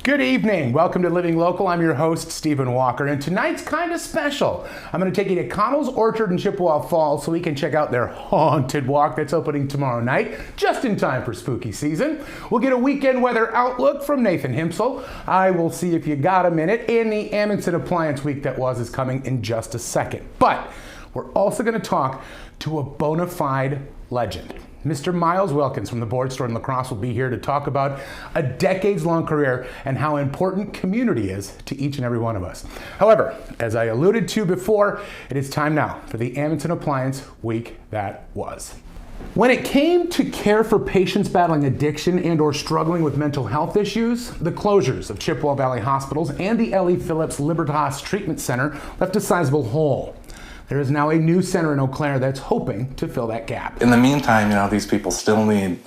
Good evening. Welcome to Living Local. I'm your host, Stephen Walker, and tonight's kind of special. I'm going to take you to Connell's Orchard in Chippewa Falls so we can check out their haunted walk that's opening tomorrow night, just in time for spooky season. We'll get a weekend weather outlook from Nathan Himsel. I will see if you got a minute, and the Amundsen Appliance Week that was is coming in just a second. But we're also going to talk to a bona fide legend. Mr. Miles Wilkins from the Board Store in La Crosse will be here to talk about a decades-long career and how important community is to each and every one of us. However, as I alluded to before, it is time now for the Amundsen Appliance Week that was. When it came to care for patients battling addiction and or struggling with mental health issues, the closures of Chippewa Valley Hospitals and the L.E. Phillips Libertas Treatment Center left a sizable hole. There is now a new center in Eau Claire that's hoping to fill that gap. In the meantime, these people still need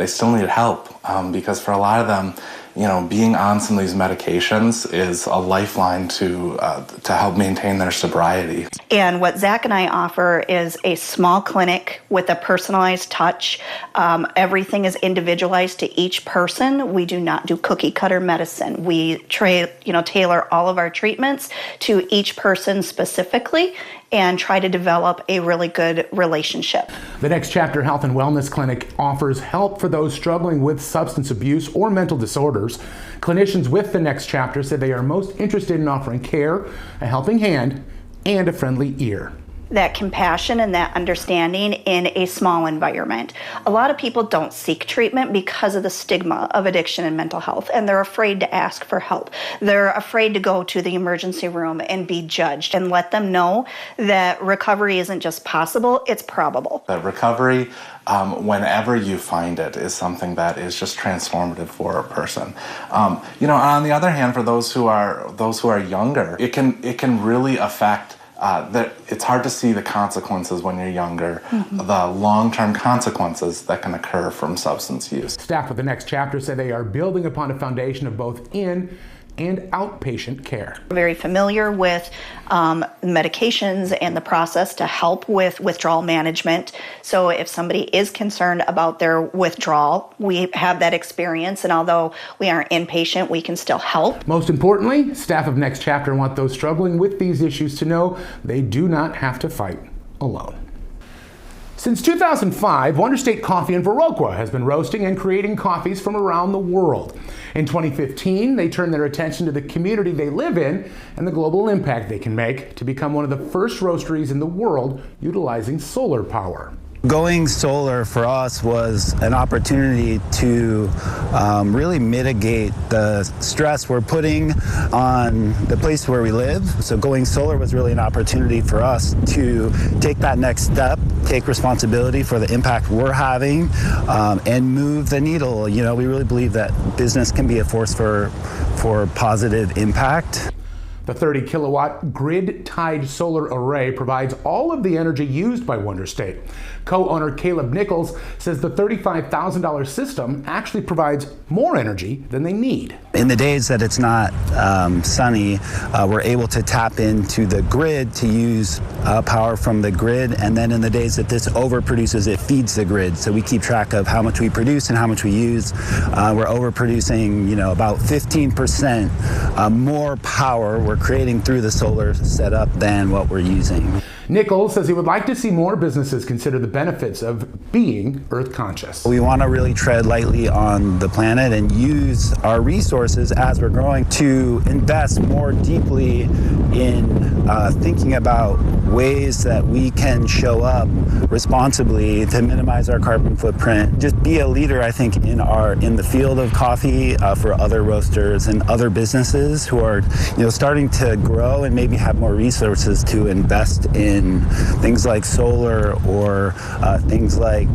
help because for a lot of them, being on some of these medications is a lifeline to help maintain their sobriety. And what Zach and I offer is a small clinic with a personalized touch. Everything is individualized to each person. We do not do cookie cutter medicine. We tailor all of our treatments to each person specifically and try to develop a really good relationship. The Next Chapter Health and Wellness Clinic offers help for those struggling with substance abuse or mental disorders. Clinicians with the Next Chapter said they are most interested in offering care, a helping hand, and a friendly ear. That compassion and that understanding in a small environment. A lot of people don't seek treatment because of the stigma of addiction and mental health, and they're afraid to ask for help. They're afraid to go to the emergency room and be judged, and let them know that recovery isn't just possible, it's probable. That recovery, whenever you find it, is something that is just transformative for a person. On the other hand, for those who are younger, it can really affect that it's hard to see the consequences when you're younger, the long-term consequences that can occur from substance use. Staff with the Next Chapter say they are building upon a foundation of both in and outpatient care. Very familiar with medications and the process to help with withdrawal management. So if somebody is concerned about their withdrawal, we have that experience, and although we aren't inpatient, we can still help. Most importantly, staff of Next Chapter want those struggling with these issues to know they do not have to fight alone. Since 2005, Wonder State Coffee in Viroqua has been roasting and creating coffees from around the world. In 2015, they turned their attention to the community they live in and the global impact they can make to become one of the first roasteries in the world utilizing solar power. Going solar for us was an opportunity to really mitigate the stress we're putting on the place where we live. So going solar was really an opportunity for us to take that next step, take responsibility for the impact we're having, and move the needle. We really believe that business can be a force for positive impact. The 30 kilowatt grid-tied solar array provides all of the energy used by Wonder State. Co-owner Caleb Nichols says the $35,000 system actually provides more energy than they need. In the days that it's not sunny, we're able to tap into the grid to use power from the grid, and then in the days that this overproduces, it feeds the grid. So we keep track of how much we produce and how much we use. We're overproducing, about 15% more power we're creating through the solar setup than what we're using. Nichols says he would like to see more businesses consider the benefits of being earth conscious. We want to really tread lightly on the planet and use our resources as we're growing to invest more deeply in thinking about ways that we can show up responsibly to minimize our carbon footprint. Just be a leader, I think, in the field of coffee for other roasters and other businesses who are starting to grow and maybe have more resources to invest in things like solar or things like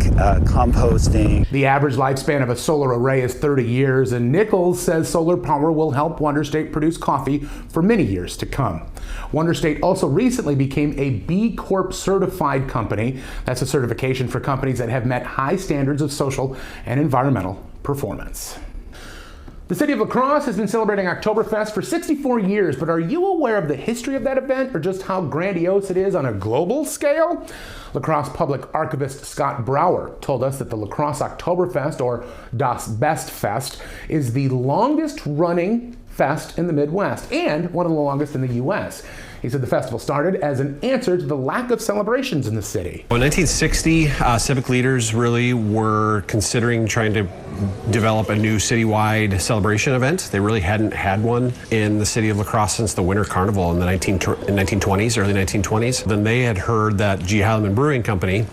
composting. The average lifespan of a solar array is 30 years, and Nichols says solar power will help Wonder State produce coffee for many years to come. Wonder State also recently became a B Corp certified company. That's a certification for companies that have met high standards of social and environmental performance. The city of La Crosse has been celebrating Oktoberfest for 64 years, but are you aware of the history of that event or just how grandiose it is on a global scale? La Crosse Public Archivist Scott Brower told us that the La Crosse Oktoberfest, or Das Bestfest, is the longest running fest in the Midwest and one of the longest in the U.S. He said the festival started as an answer to the lack of celebrations in the city. In 1960, civic leaders really were considering trying to develop a new citywide celebration event. They really hadn't had one in the city of La Crosse since the Winter Carnival in the 1920s, early 1920s. Then they had heard that G. Heilemann Brewing Company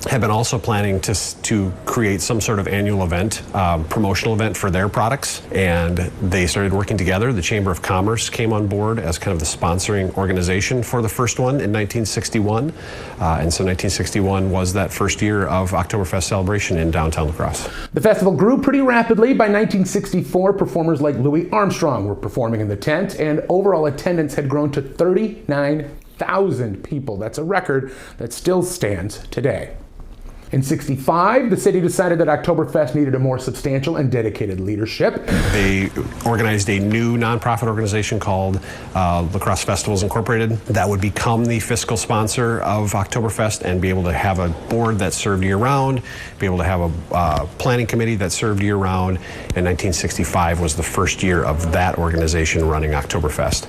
had been also planning to create some sort of annual event, promotional event for their products, and they started working together. The Chamber of Commerce came on board as kind of the sponsoring organization for the first one in 1961, and so 1961 was that first year of Oktoberfest celebration in downtown La Crosse. The festival grew pretty rapidly. By 1964, performers like Louis Armstrong were performing in the tent, and overall attendance had grown to 39,000 people. That's a record that still stands today. In '65, the city decided that Oktoberfest needed a more substantial and dedicated leadership. They organized a new nonprofit organization called La Crosse Festivals Incorporated that would become the fiscal sponsor of Oktoberfest and be able to have a board that served year-round, be able to have a planning committee that served year-round. And 1965 was the first year of that organization running Oktoberfest.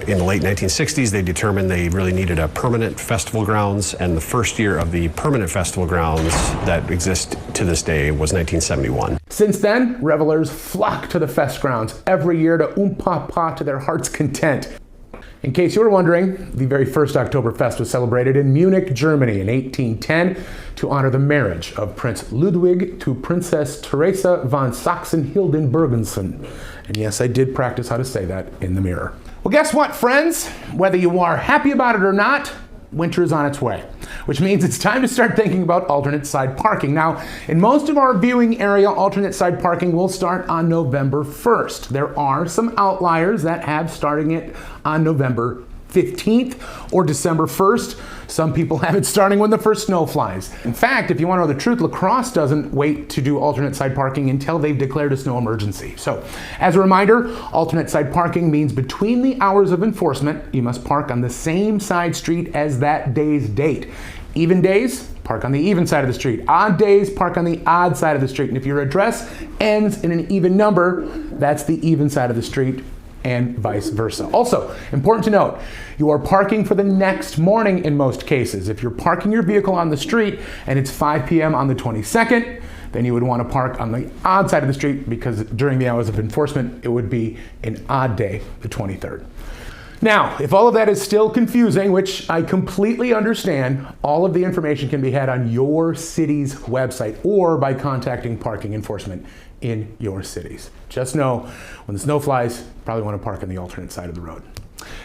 In the late 1960s, they determined they really needed a permanent festival grounds, and the first year of the permanent festival grounds that exist to this day was 1971. Since then, revelers flock to the fest grounds every year to pa to their heart's content. In case you were wondering, the very first Oktoberfest was celebrated in Munich, Germany in 1810 to honor the marriage of Prince Ludwig to Princess Theresa von Sachsen-Hilden-Burgensen. And yes, I did practice how to say that in the mirror. Well, guess what, friends? Whether you are happy about it or not, winter is on its way, which means it's time to start thinking about alternate side parking. Now, in most of our viewing area, alternate side parking will start on November 1st. There are some outliers that have starting it on November 15th or December 1st. Some people have it starting when the first snow flies. In fact, if you want to know the truth, La Crosse doesn't wait to do alternate side parking until they've declared a snow emergency. So, as a reminder, alternate side parking means between the hours of enforcement, you must park on the same side street as that day's date. Even days, park on the even side of the street. Odd days, park on the odd side of the street. And if your address ends in an even number, that's the even side of the street, and vice versa. Also, important to note, you are parking for the next morning in most cases. If you're parking your vehicle on the street and it's 5 p.m. on the 22nd, then you would want to park on the odd side of the street because during the hours of enforcement, it would be an odd day, the 23rd. Now, if all of that is still confusing, which I completely understand, all of the information can be had on your city's website or by contacting parking enforcement in your cities. Just know, when the snow flies, you probably want to park on the alternate side of the road.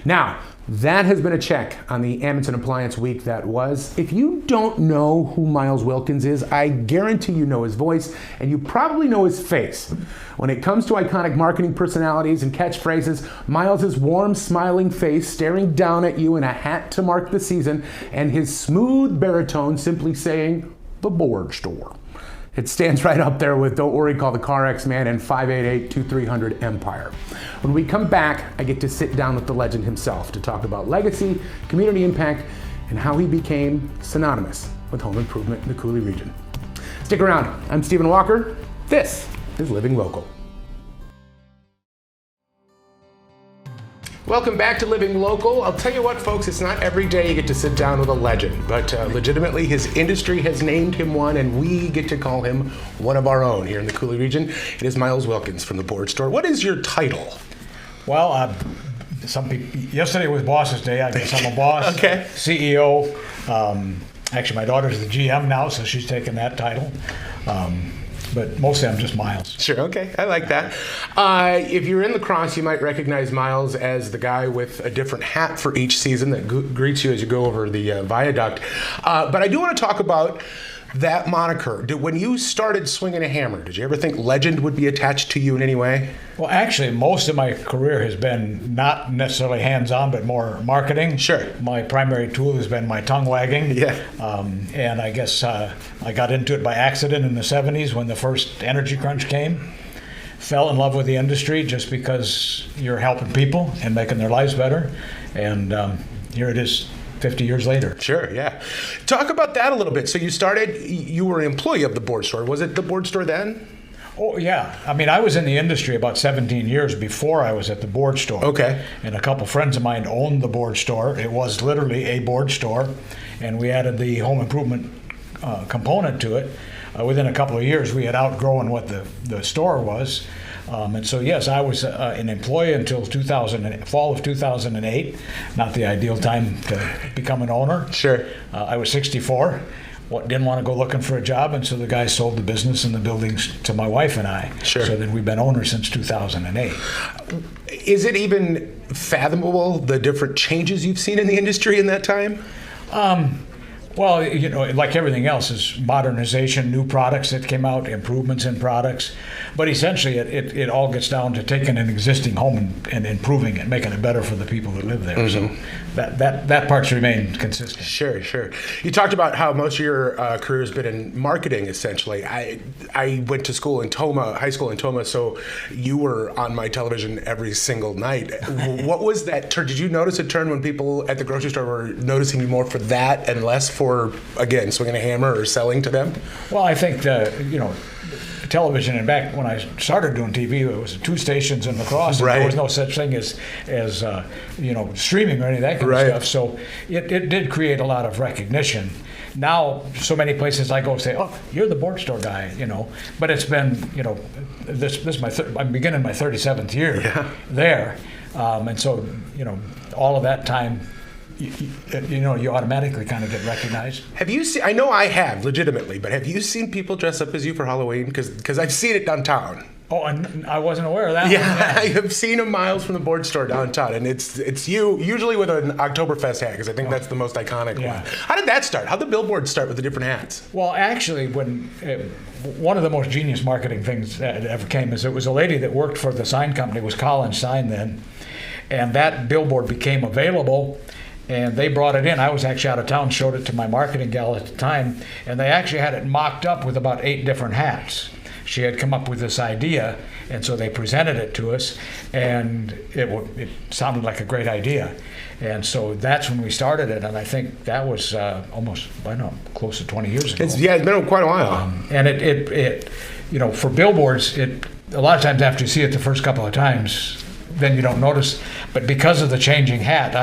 Now, that has been a check on the Amundsen Appliance Week that was. If you don't know who Miles Wilkins is, I guarantee you know his voice, and you probably know his face. When it comes to iconic marketing personalities and catchphrases, Miles' warm, smiling face staring down at you in a hat to mark the season, and his smooth baritone simply saying, "The board store." It stands right up there with Don't Worry, Call the CarX Man and 588-2300 Empire. When we come back, I get to sit down with the legend himself to talk about legacy, community impact, and how he became synonymous with home improvement in the Coulee region. Stick around. I'm Stephen Walker. This is Living Local. Welcome back to Living Local. I'll tell you what, folks, it's not every day you get to sit down with a legend, but legitimately his industry has named him one, and we get to call him one of our own here in the Coulee region. It is Miles Wilkins from the Board Store. What is your title? Well, some people, yesterday was Boss's Day. I guess I'm a boss, Okay. CEO. Actually, my daughter's the GM now, so she's taken that title. But mostly I'm just Miles. Sure, okay, I like that. If you're in La Crosse, you might recognize Miles as the guy with a different hat for each season that greets you as you go over the viaduct. But I do want to talk about that moniker. When you started swinging a hammer, did you ever think legend would be attached to you in any way? Well, actually, most of my career has been not necessarily hands-on, but more marketing. Sure. My primary tool has been my tongue wagging. Yeah. And I guess I got into it by accident in the 70s when the first energy crunch came. Fell in love with the industry just because you're helping people and making their lives better. And here it is 50 years later. Sure, yeah. Talk about that a little bit. So you were an employee of the Board Store. Was it the Board Store then? Oh, yeah. I mean, I was in the industry about 17 years before I was at the board store. Okay. And a couple friends of mine owned the board store. It was literally a board store, and we added the home improvement component to it. Within a couple of years, we had outgrown what the store was. And so, yes, I was an employee until fall of 2008. Not the ideal time to become an owner. Sure. I was 64. Didn't want to go looking for a job, and so the guy sold the business and the buildings to my wife and I. Sure. So then we've been owners since 2008. Is it even fathomable the different changes you've seen in the industry in that time? Well, you know, like everything else, is modernization, new products that came out, improvements in products. But essentially, it all gets down to taking an existing home and improving it, making it better for the people that live there. Mm-hmm. So that part's remained consistent. Sure, sure. You talked about how most of your career has been in marketing, essentially. I went to school in Toma, high school in Toma, so you were on my television every single night. What was that turn? Did you notice a turn when people at the grocery store were noticing you more for that and less for, again, swinging a hammer or selling to them? Well, I think television, and back when I started doing TV, it was 2 stations in La Crosse, and right. There was no such thing as streaming or any of that kind right. of stuff. So it did create a lot of recognition. Now, so many places I go say, "Oh, you're the board store guy," But it's been, this is I'm beginning my 37th year there, and so all of that time. You automatically kind of get recognized. Have you seen, I know I have, legitimately, but have you seen people dress up as you for Halloween? Because I've seen it downtown. Oh, and I wasn't aware of that. Yeah, I have seen them miles from the board store downtown, and it's you, usually with an Oktoberfest hat, because I think that's the most iconic one. How did that start? How did the billboards start with the different hats? Well, actually, one of the most genius marketing things that ever came is it was a lady that worked for the sign company, it was Collins Sign then, and that billboard became available. And they brought it in. I was actually out of town, showed it to my marketing gal at the time, and they actually had it mocked up with about 8 different hats. She had come up with this idea, and so they presented it to us, and it sounded like a great idea. And so that's when we started it, and I think that was close to 20 years ago. It's been quite a while. And it for billboards, a lot of times after you see it the first couple of times, then you don't notice. But because of the changing hat,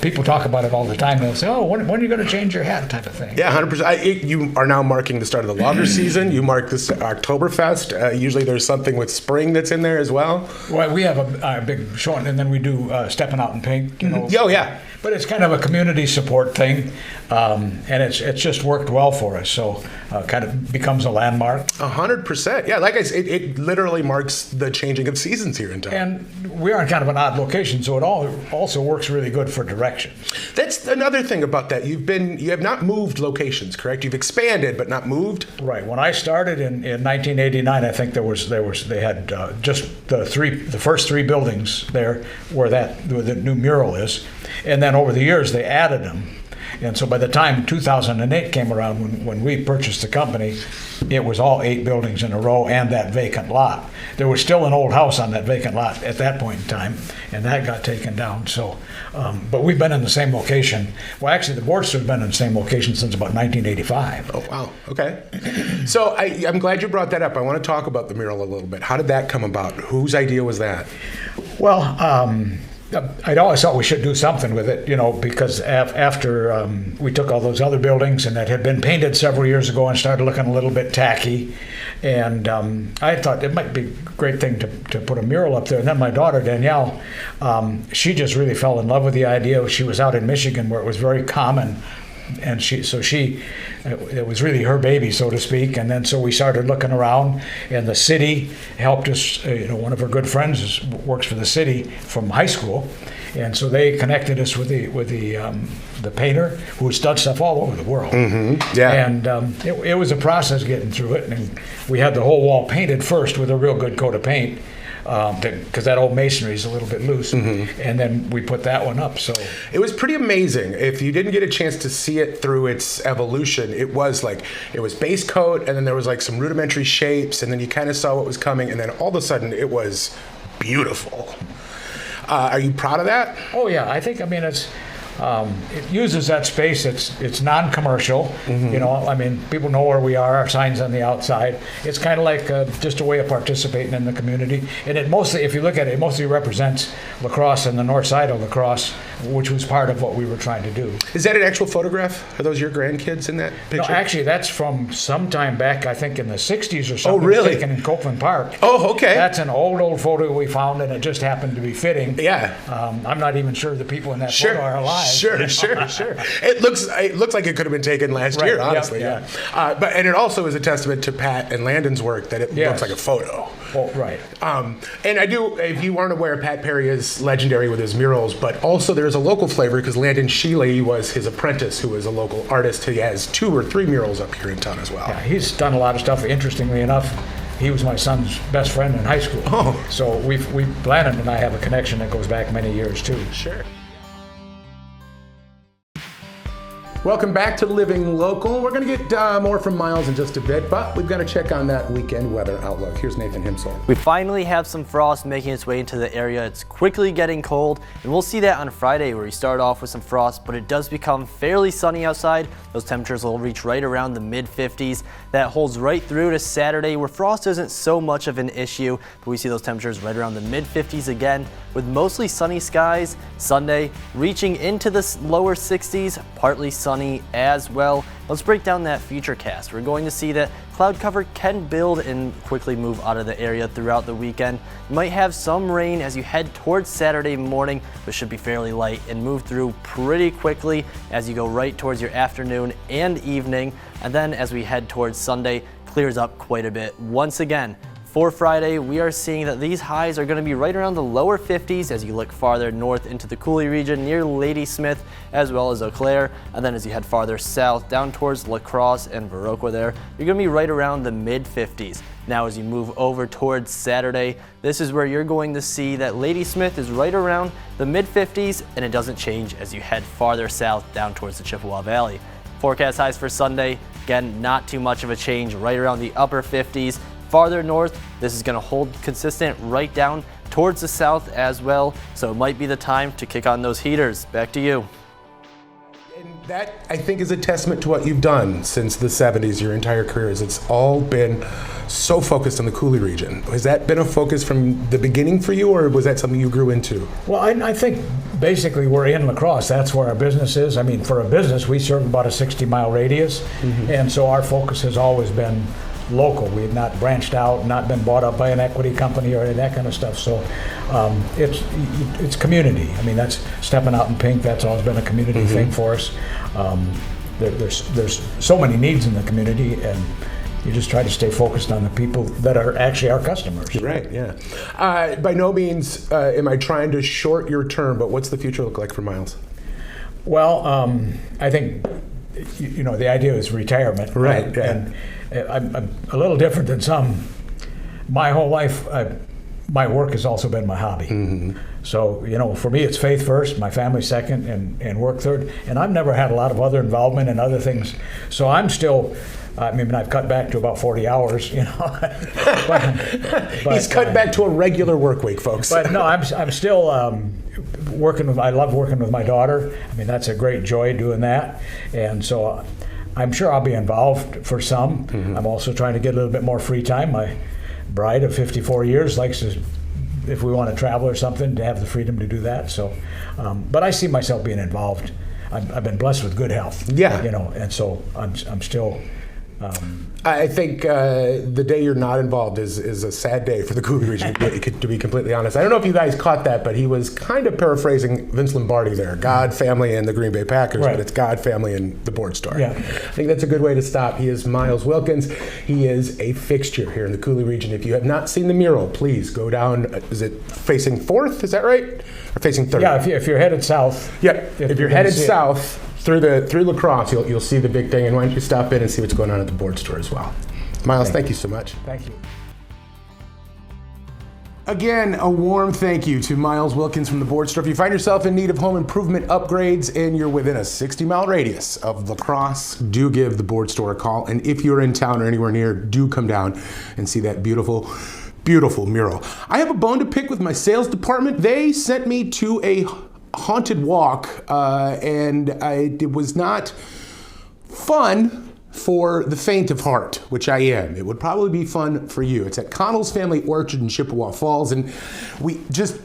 people talk about it all the time. They'll say, "Oh, when are you going to change your hat?" type of thing. Yeah, 100%. You are now marking the start of the lager season. You mark this Oktoberfest. Usually there's something with spring that's in there as well. Well, we have a big show, and then we do Stepping Out in Pink. Oh, yeah. But it's kind of a community support thing, and it's just worked well for us. So kind of becomes a landmark. 100%. Yeah, like I said, it literally marks the changing of seasons here in town. And we are in kind of an odd location, so it also works really good for directions. That's another thing about that. You have not moved locations, correct? You've expanded, but not moved. Right. When I started in 1989, I think they had just the first 3 buildings there where the new mural is. And then over the years, they added them. And so by the time 2008 came around, when we purchased the company, it was all 8 buildings in a row and that vacant lot. There was still an old house on that vacant lot at that point in time, and that got taken down. So, but we've been in the same location. Well, actually, the board store has been in the same location since about 1985. Oh, wow. Okay. So I'm glad you brought that up. I want to talk about the mural a little bit. How did that come about? Whose idea was that? Well, I'd always thought we should do something with it, because after we took all those other buildings and that had been painted several years ago and started looking a little bit tacky, and I thought it might be a great thing to put a mural up there. And then my daughter, Danielle, she just really fell in love with the idea. She was out in Michigan where it was very common, and it was really her baby, so to speak. And then so we started looking around, and the city helped us. One of our good friends works for the city from high school, and so they connected us with the painter who's done stuff all over the world. Mm-hmm. Yeah. And it was a process getting through it, and we had the whole wall painted first with a real good coat of paint. Because that old masonry is a little bit loose, and then we put that one up. So it was pretty amazing. If you didn't get a chance to see it through its evolution, it was base coat, and then there was like some rudimentary shapes, and then you kind of saw what was coming, and then all of a sudden it was beautiful. Are you proud of that? Oh yeah, I think it's It uses that space. It's non-commercial. You know, I mean, people know where we are. Our sign's on the outside. It's kind of like just a way of participating in the community. And it mostly, if you look at it, it mostly represents La Crosse and the north side of La Crosse, which was part of what we were trying to do. Is that an actual photograph? Are those your grandkids in that picture? No, actually, that's from some time back, I think in the 60s or something. Oh, really? Taken in Copeland Park. Oh, okay. That's an old photo we found, and it just happened to be fitting. Yeah. I'm not even sure the people in that photo are alive. Sure. It looks like it could have been taken last year, honestly. Yeah. But it also is a testament to Pat and Landon's work that it looks like a photo. Oh, right. And I do, if you weren't aware, Pat Perry is legendary with his murals, but also there's a local flavor because Landon Shealy was his apprentice, who is a local artist. He has 2 or 3 murals up here in town as well. Yeah, he's done a lot of stuff. Interestingly enough, he was my son's best friend in high school. Oh. So Landon and I have a connection that goes back many years too. Sure. Welcome back to Living Local. We're going to get more from Miles in just a bit, but we've got to check on that weekend weather outlook. Here's Nathan Himsel. We finally have some frost making its way into the area. It's quickly getting cold, and we'll see that on Friday where we start off with some frost, but it does become fairly sunny outside. Those temperatures will reach right around the mid-50s. That holds right through to Saturday where frost isn't so much of an issue, but we see those temperatures right around the mid-50s again with mostly sunny skies. Sunday reaching into the lower 60s, partly sunny as well. Let's break down that futurecast. We're going to see that cloud cover can build and quickly move out of the area throughout the weekend. You might have some rain as you head towards Saturday morning, but should be fairly light and move through pretty quickly as you go right towards your afternoon and evening. And then as we head towards Sunday, clears up quite a bit once again. For Friday, we are seeing that these highs are going to be right around the lower 50s as you look farther north into the Cooley region near Ladysmith as well as Eau Claire. And then as you head farther south down towards La Crosse and Viroqua there, you're going to be right around the mid-50s. Now as you move over towards Saturday, this is where you're going to see that Ladysmith is right around the mid-50s, and it doesn't change as you head farther south down towards the Chippewa Valley. Forecast highs for Sunday, again, not too much of a change, right around the upper 50s. Farther north, this is going to hold consistent right down towards the south as well, so it might be the time to kick on those heaters. Back to you. And that, I think, is a testament to what you've done since the 70s, your entire career. It's all been so focused on the Cooley region. Has that been a focus from the beginning for you, or was that something you grew into? Well, I think basically we're in La Crosse. That's where our business is. I mean, for a business, we serve about a 60-mile radius, and so our focus has always been local. We've not branched out, not been bought up by an equity company or any of that kind of stuff. So it's community. I mean, that's stepping out in pink. That's always been a community thing for us. There's so many needs in the community, and you just try to stay focused on the people that are actually our customers. Right, yeah. By no means am I trying to short your term, but what's the future look like for Miles? Well, I think, you know, the idea is retirement. Right, yeah. And I'm a little different than some. My whole life, my work has also been my hobby. So, you know, for me, it's faith first, my family second, and work third. And I've never had a lot of other involvement in other things. So I'm still, I mean, I've cut back to about 40 hours, you know. but He's cut back to a regular work week, folks. But no, I'm still working with, I love working with my daughter. I mean, that's a great joy doing that. And so I'm sure I'll be involved for some. I'm also trying to get a little bit more free time. My bride of 54 years likes to, if we want to travel or something, to have the freedom to do that. So, but I see myself being involved. I've been blessed with good health. Yeah. You know, and so I'm still. I think the day you're not involved is a sad day for the Cooley region, to be completely honest. I don't know if you guys caught that, but he was kind of paraphrasing Vince Lombardi there. God, family, and the Green Bay Packers, Right. but it's God, family, and the board store. Yeah. I think that's a good way to stop. He is Miles Wilkins. He is a fixture here in the Cooley region. If you have not seen the mural, please go down. Is it facing 4th? Is that right? Or facing 3rd? Yeah, if you're headed south. Yep. If you're headed south through La Crosse, you'll see the big thing, and why don't you stop in and see what's going on at the board store as well. Miles, thank you so much. Thank you. Again, a warm thank you to Miles Wilkins from the board store. If you find yourself in need of home improvement upgrades and you're within a 60-mile radius of La Crosse, do give the board store a call. And if you're in town or anywhere near, do come down and see that beautiful, beautiful mural. I have a bone to pick with my sales department. They sent me to a haunted walk, and it was not fun for the faint of heart, which I am. It would probably be fun for you. It's at Connell's Family Orchard in Chippewa Falls, and we just...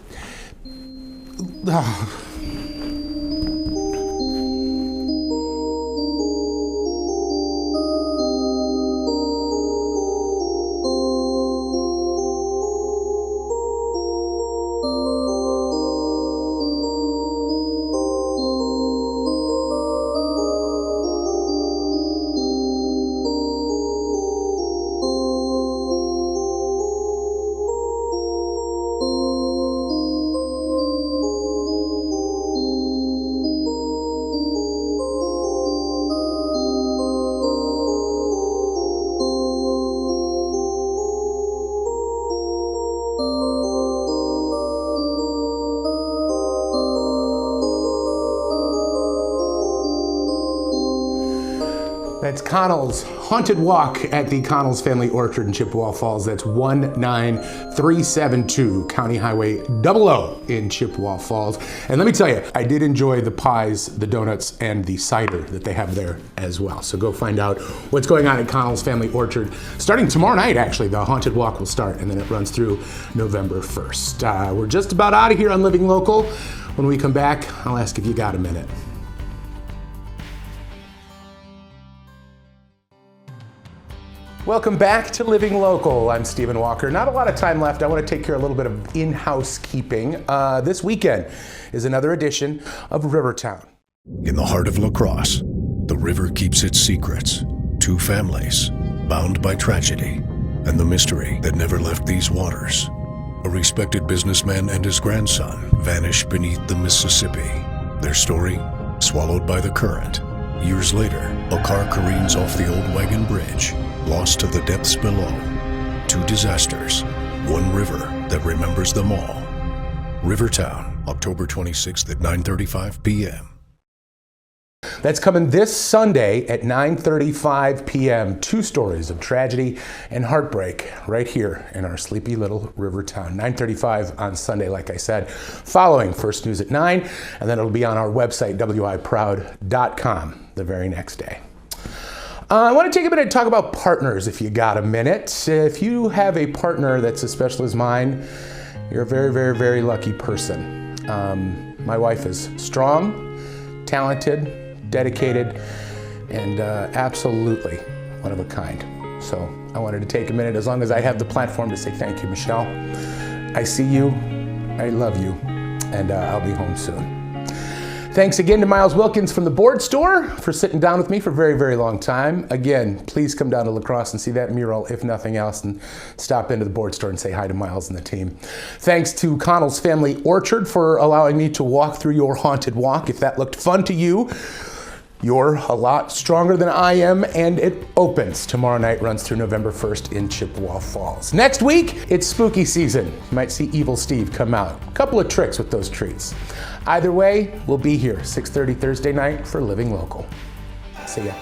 That's Connell's Haunted Walk at the Connell's Family Orchard in Chippewa Falls. That's 19372 County Highway 00 in Chippewa Falls. And let me tell you, I did enjoy the pies, the donuts, and the cider that they have there as well. So go find out what's going on at Connell's Family Orchard. Starting tomorrow night, actually, the Haunted Walk will start, and then it runs through November 1st. We're just about out of here on Living Local. When we come back, I'll ask if you got a minute. Welcome back to Living Local. I'm Stephen Walker. Not a lot of time left. I want to take care of a little bit of in-house keeping. This weekend is another edition of Rivertown. In the heart of La Crosse, the river keeps its secrets. Two families, bound by tragedy and the mystery that never left these waters. A respected businessman and his grandson vanish beneath the Mississippi. Their story, swallowed by the current. Years later, a car careens off the old wagon bridge, lost to the depths below. Two disasters, one river that remembers them all. Rivertown, October 26th at 9:35 p.m. That's coming this Sunday at 9:35 p.m. Two stories of tragedy and heartbreak right here in our sleepy little Rivertown. 9:35 on Sunday, like I said, following First News at 9, and then it'll be on our website, wiproud.com, the very next day. I want to take a minute to talk about partners, if you got a minute. If you have a partner that's as special as mine, you're a very, very, very lucky person. My wife is strong, talented, dedicated, and absolutely one of a kind. So I wanted to take a minute, as long as I have the platform, to say thank you, Michelle. I see you, I love you, and I'll be home soon. Thanks again to Miles Wilkins from the Board Store for sitting down with me for a very, very long time. Again, please come down to La Crosse and see that mural, if nothing else, and stop into the Board Store and say hi to Miles and the team. Thanks to Connell's Family Orchard for allowing me to walk through your haunted walk. If that looked fun to you, you're a lot stronger than I am, and it opens tomorrow night, runs through November 1st in Chippewa Falls. Next week, it's spooky season. You might see Evil Steve come out. A couple of tricks with those treats. Either way, we'll be here 6:30 Thursday night for Living Local. See ya.